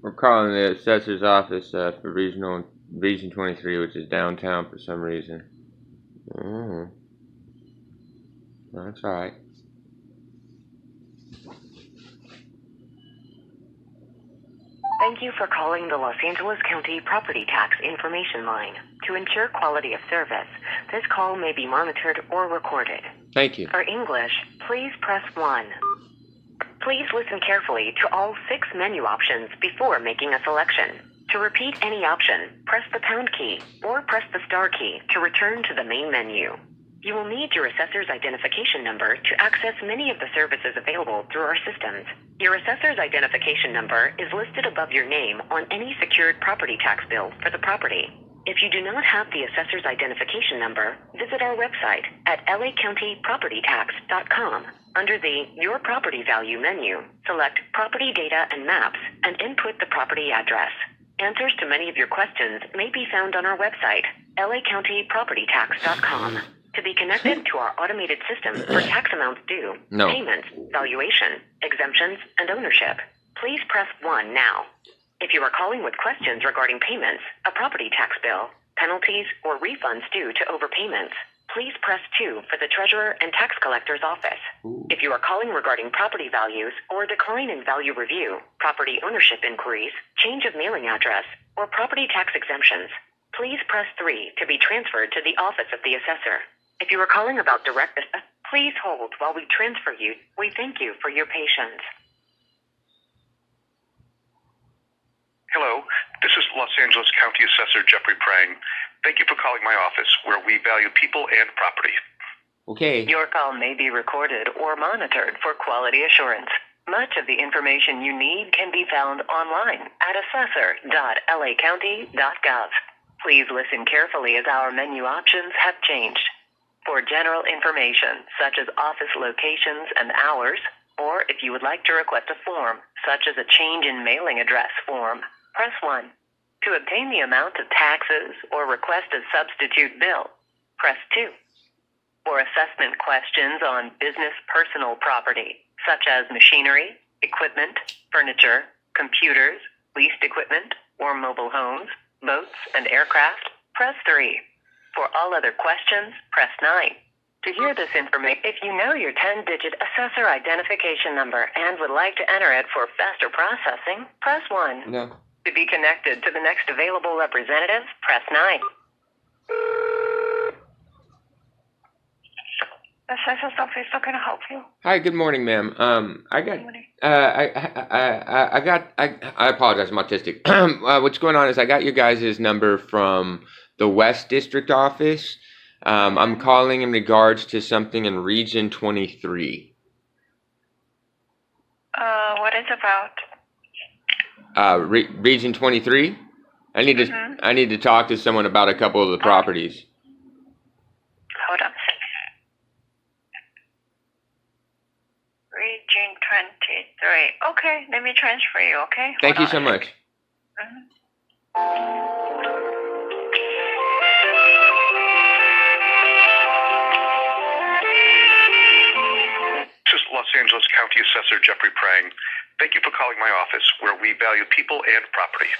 We're calling the assessor's office for Region 23, which is downtown for some reason. Oh, that's all right. Thank you for calling the Los Angeles County Property Tax Information Line. To ensure quality of service, this call may be monitored or recorded. Thank you. For English, please press 1. Please listen carefully to all 6 menu options before making a selection. To repeat any option, press the pound key or press the star key to return to the main menu. You will need your assessor's identification number to access many of the services available through our systems. Your assessor's identification number is listed above your name on any secured property tax bill for the property. If you do not have the assessor's identification number, visit our website at lacountypropertytax.com. Under the Your Property Value menu, select Property Data and Maps and input the property address. Answers to many of your questions may be found on our website, lacountypropertytax.com. To be connected to our automated system for tax amounts due, payments, valuation, exemptions, and ownership, please press 1 now. If you are calling with questions regarding payments, a property tax bill, penalties, or refunds due to overpayments, please press 2 for the Treasurer and Tax Collector's office. If you are calling regarding property values or decline in value review, property ownership inquiries, change of mailing address, or property tax exemptions, please press 3 to be transferred to the office of the assessor. If you are calling about direct, please hold while we transfer you. We thank you for your patience. Hello, this is Los Angeles County Assessor Jeffrey Prang. Thank you for calling my office, where we value people and property. Okay. Your call may be recorded or monitored for quality assurance. Much of the information you need can be found online at assessor.lacounty.gov. Please listen carefully as our menu options have changed. For general information, such as office locations and hours, or if you would like to request a form, such as a change in mailing address form, press 1. To obtain the amount of taxes or request a substitute bill, press 2. For assessment questions on business personal property, such as machinery, equipment, furniture, computers, leased equipment, or mobile homes, boats, and aircraft, press 3. For all other questions, press 9. To hear this information, if you know your 10-digit assessor identification number and would like to enter it for faster processing, press 1. No. To be connected to the next available representative, press 9. Assessor's office, how can I help you? Hi, good morning, ma'am. I apologize, I'm autistic. What's going on is I got your guys' number from the West District office. I'm calling in regards to something in Region 23. What is about? Region 23? I need to talk to someone about a couple of the properties. Hold on a second. Region 23. Okay, let me transfer you, okay? Thank you so much. This is Los Angeles County Assessor Jeffrey Prang. Thank you for calling my office, where we value people and property.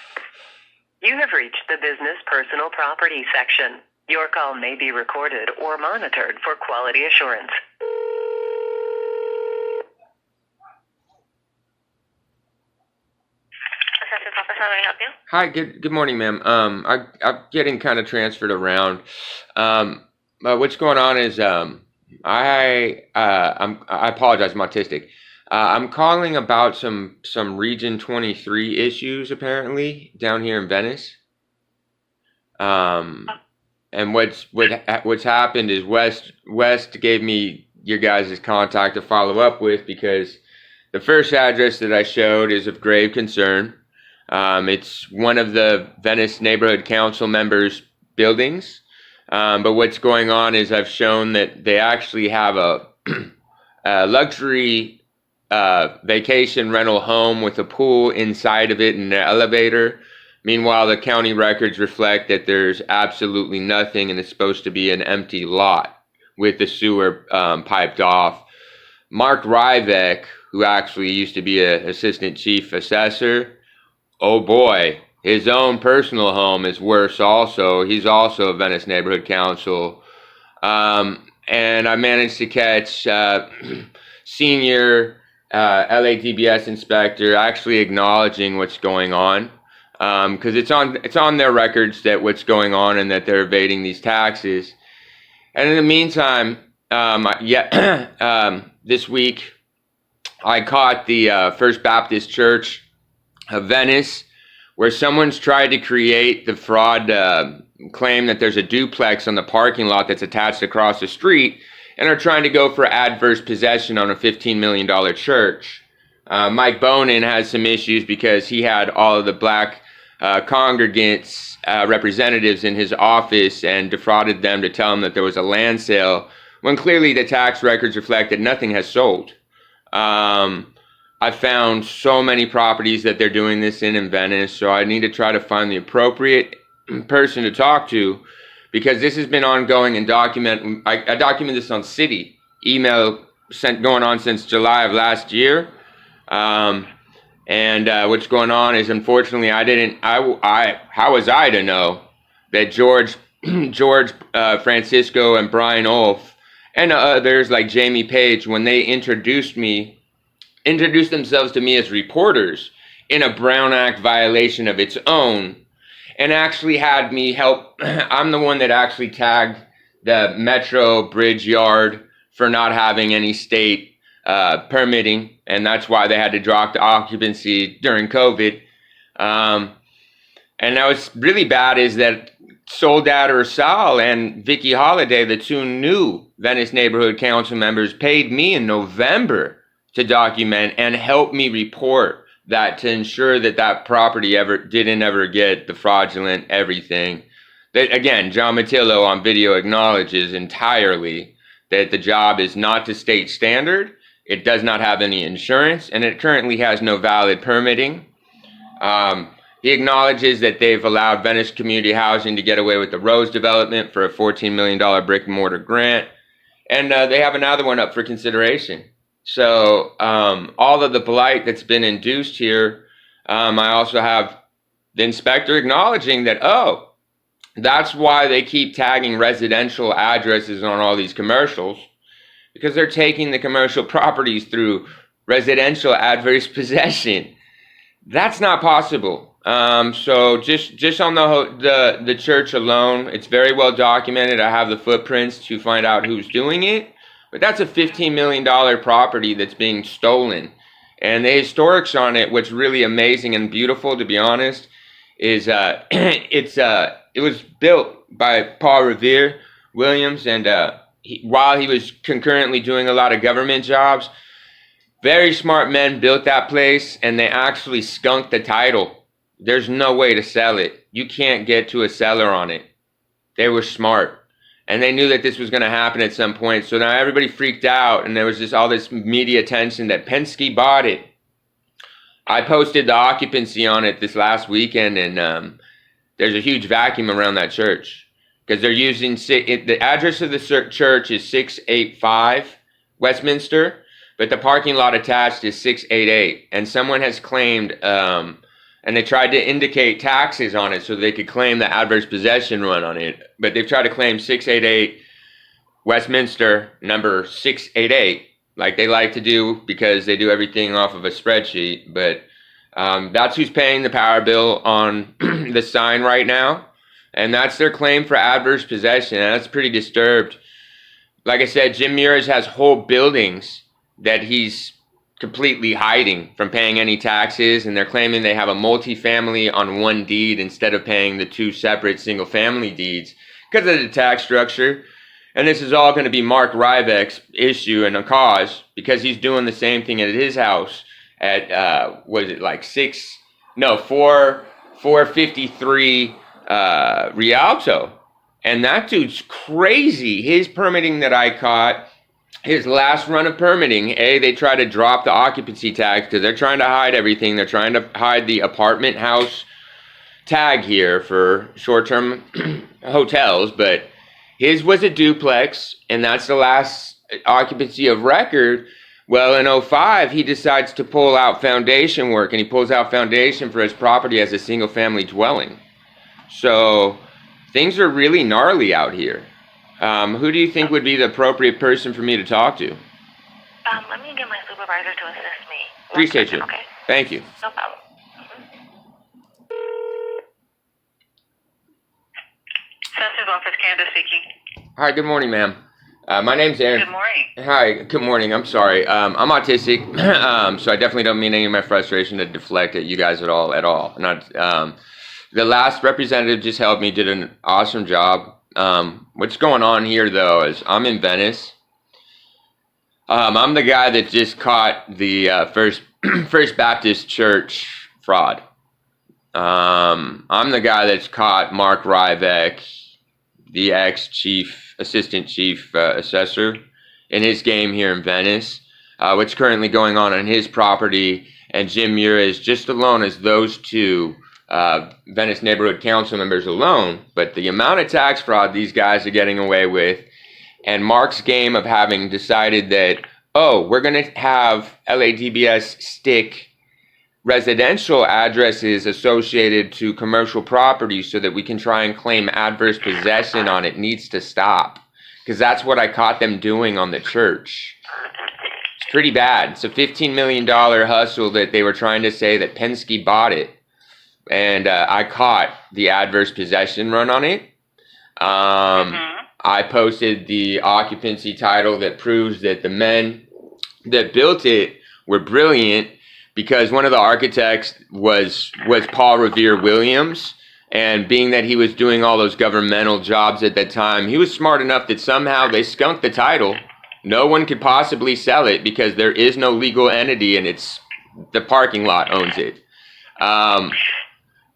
You have reached the Business Personal Property section. Your call may be recorded or monitored for quality assurance. Assessor's office, how may I help you? Hi, good morning, ma'am. I'm getting kind of transferred around. What's going on is I apologize, I'm autistic. I'm calling about some Region 23 issues apparently down here in Venice. And what's happened is West gave me your guys' contact to follow up with, because the first address that I showed is of grave concern. It's one of the Venice Neighborhood Council members' buildings. But what's going on is I've shown that they actually have a luxury vacation rental home with a pool inside of it and an elevator. Meanwhile, the county records reflect that there's absolutely nothing, and it's supposed to be an empty lot with the sewer piped off. Mark Ryvek, who actually used to be an assistant chief assessor, oh boy, his own personal home is worse also. He's also a Venice Neighborhood Council. And I managed to catch senior LADBS inspector actually acknowledging what's going on, because it's on their records that what's going on and that they're evading these taxes. And in the meantime, this week I caught the First Baptist Church of Venice, where someone's tried to create the fraud claim that there's a duplex on the parking lot that's attached across the street, and are trying to go for adverse possession on a $15 million church. Mike Bonin has some issues because he had all of the black congregants representatives in his office and defrauded them to tell them that there was a land sale, when clearly the tax records reflect that nothing has sold. I found so many properties that they're doing this in Venice, so I need to try to find the appropriate person to talk to, because this has been ongoing and I document this on City email sent going on since July of last year. And what's going on is, unfortunately, how was I to know that George Francisco and Brian Olf and others like Jamie Page, when they introduced themselves to me as reporters in a Brown Act violation of its own, and actually had me help. I'm the one that actually tagged the Metro Bridge Yard for not having any state permitting, and that's why they had to drop the occupancy during COVID. And that was really bad is that Soledad Ursal and Vicky Holiday, the two new Venice Neighborhood Council members, paid me in November to document and help me report that, to ensure that property didn't ever get the fraudulent everything. That, again, John Matillo on video acknowledges entirely that the job is not to state standard, it does not have any insurance, and it currently has no valid permitting. He acknowledges that they've allowed Venice Community Housing to get away with the Rose development for a $14 million brick and mortar grant, and they have another one up for consideration. So all of the blight that's been induced here, I also have the inspector acknowledging that, that's why they keep tagging residential addresses on all these commercials, because they're taking the commercial properties through residential adverse possession. That's not possible. So just on the church alone, it's very well documented. I have the footprints to find out who's doing it. But that's a $15 million property that's being stolen. And the historics on it, what's really amazing and beautiful, to be honest, is it was built by Paul Revere Williams, and while he was concurrently doing a lot of government jobs, very smart men built that place, and they actually skunked the title. There's no way to sell it. You can't get to a seller on it. They were smart. And they knew that this was going to happen at some point. So now everybody freaked out, and there was just all this media attention that Penske bought it. I posted the occupancy on it this last weekend, and there's a huge vacuum around that church, because they're using the address of the church is 685 Westminster, but the parking lot attached is 688. And someone has claimed, and they tried to indicate taxes on it so they could claim the adverse possession run on it. But they've tried to claim 688 Westminster, number 688, like they like to do, because they do everything off of a spreadsheet. But that's who's paying the power bill on the sign right now. And that's their claim for adverse possession. And that's pretty disturbed. Like I said, Jim Mears has whole buildings that he's completely hiding from paying any taxes, and they're claiming they have a multifamily on one deed instead of paying the two separate single family deeds because of the tax structure. And this is all going to be Mark Rybeck's issue and a cause, because he's doing the same thing at his house at 453 Rialto. And that dude's crazy. His permitting that I caught, his last run of permitting, they try to drop the occupancy tax because they're trying to hide everything. They're trying to hide the apartment house tag here for short-term hotels, but his was a duplex, and that's the last occupancy of record. Well, in '05, he decides to pull out foundation work, and he pulls out foundation for his property as a single-family dwelling. So things are really gnarly out here. Who do you think would be the appropriate person for me to talk to? Let me get my supervisor to assist me. Appreciate you. Okay. Thank you. No problem. Assessor's office, Candace speaking. Hi, good morning, ma'am. My name's Aaron. Good morning. Hi, good morning. I'm sorry. I'm autistic, so I definitely don't mean any of my frustration to deflect at you guys at all. Not. The last representative just helped me, did an awesome job. What's going on here, though, is I'm in Venice. I'm the guy that just caught the First Baptist Church fraud. I'm the guy that's caught Mark Ryvek, the assistant chief assessor, in his game here in Venice. What's currently going on his property, and Jim Mures, just alone as those two Venice neighborhood council members alone. But the amount of tax fraud these guys are getting away with, and Mark's game of having decided that, oh, we're going to have LADBS stick residential addresses associated to commercial property so that we can try and claim adverse possession on it, needs to stop. Because that's what I caught them doing on the church. It's pretty bad. It's a $15 million hustle that they were trying to say that Penske bought it. And I caught the adverse possession run on it. I posted the occupancy title that proves that the men that built it were brilliant, because one of the architects was Paul Revere Williams, and being that he was doing all those governmental jobs at that time, he was smart enough that somehow they skunked the title. No one could possibly sell it because there is no legal entity, and it's the parking lot owns it.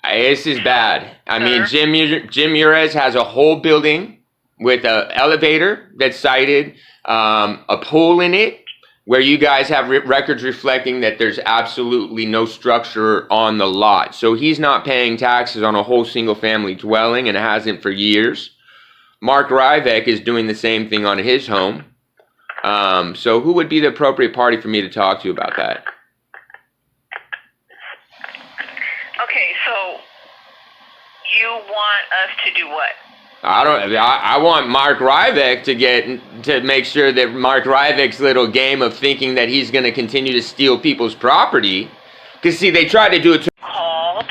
This is bad. I mean, Jim Mures has a whole building with an elevator that's cited, a pool in it, where you guys have records reflecting that there's absolutely no structure on the lot. So he's not paying taxes on a whole single-family dwelling, and hasn't for years. Mark Ryvek is doing the same thing on his home. So who would be the appropriate party for me to talk to about that? Okay, so you want us to do what? I want Mark Ryvek to make sure that Mark Ryvek's little game of thinking that he's going to continue to steal people's property, because see, they tried to do it. Called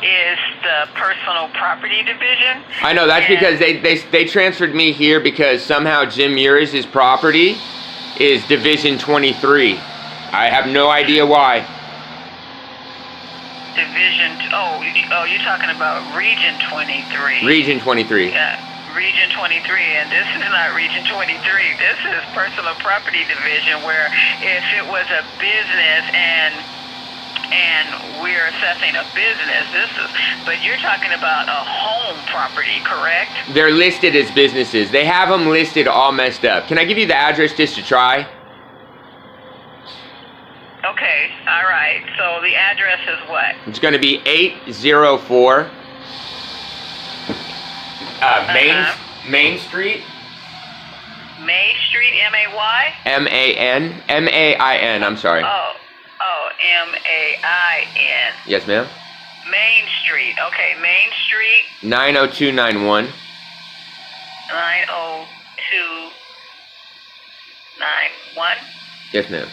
is the personal property division. I know, that's because they transferred me here because somehow Jim Mures' property is Division 23. I have no idea why. You're talking about Region 23. Region 23. Yeah, Region 23, and this is not Region 23. This is Personal Property Division, where if it was a business and we're assessing a business, but you're talking about a home property, correct? They're listed as businesses. They have them listed all messed up. Can I give you the address just to try? Okay, all right. So the address is what? It's going to be 804 Main Street. May Street, M-A-Y? M-A-N, I'm sorry. Oh, M-A-I-N. Yes, ma'am. Main Street. Okay, Main Street. 90291. 90291. Yes, ma'am.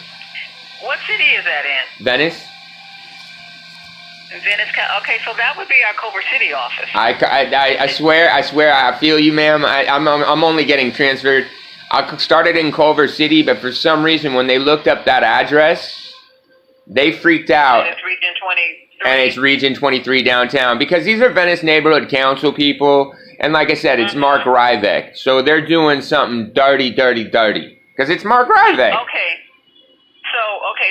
What city is that in? Venice. Venice. Okay, so that would be our Culver City office. I swear, I feel you, ma'am. I'm only getting transferred. I started in Culver City, but for some reason, when they looked up that address, they freaked out. And it's Region 23. And it's Region 23 downtown, because these are Venice Neighborhood Council people, and like I said, it's Mark Ryvek. So they're doing something dirty, because it's Mark Ryvek.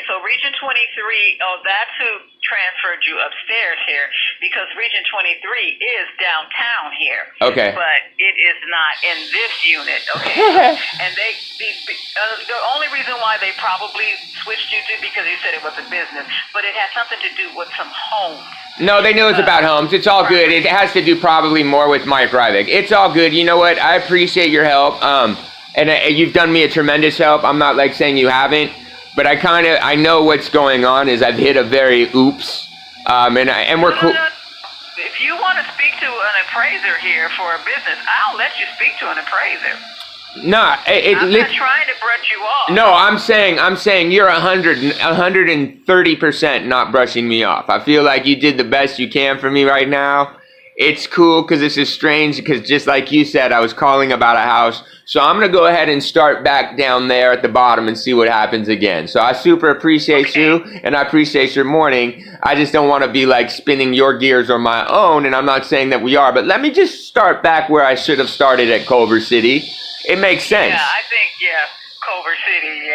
So Region 23, that's who transferred you upstairs here, because Region 23 is downtown here. Okay. But it is not in this unit, okay? And the only reason why they probably switched you to, because you said it was a business, but it has something to do with some homes. No, they knew it was about homes. It's all good. It has to do probably more with Mike Ryvek. It's all good. You know what? I appreciate your help. And you've done me a tremendous help. I'm not like saying you haven't. but I know what's going on is I've hit a very oops, and we're cool. No. If you want to speak to an appraiser here for a business, I'll let you speak to an appraiser. No, I'm not trying to brush you off. No, I'm saying you're 130% not brushing me off. I feel like you did the best you can for me right now. It's cool because this is strange because just like you said, I was calling about a house. So I'm going to go ahead and start back down there at the bottom and see what happens again. So I super appreciate you and I appreciate your morning. I just don't want to be like spinning your gears on my own, and I'm not saying that we are, but let me just start back where I should have started at Culver City. It makes sense. Yeah, I think, Culver City,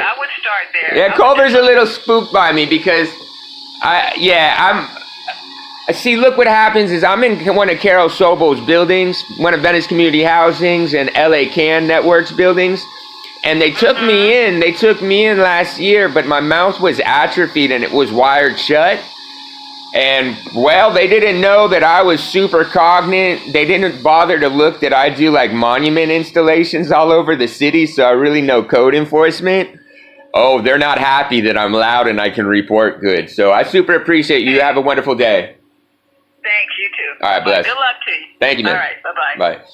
I would start there. Yeah, Culver's a little spooked by me because see, look what happens is I'm in one of Carol Sobel's buildings, one of Venice Community Housings and LA Can Networks buildings. And they took me in last year, but my mouth was atrophied and it was wired shut. And, well, they didn't know that I was super cognate. They didn't bother to look that I do, like, monument installations all over the city, so I really know code enforcement. Oh, they're not happy that I'm loud and I can report good. So I super appreciate you. Have a wonderful day. Thanks, you too. All right, bless. Good luck to you. Thank you, man. All right, bye-bye. Bye.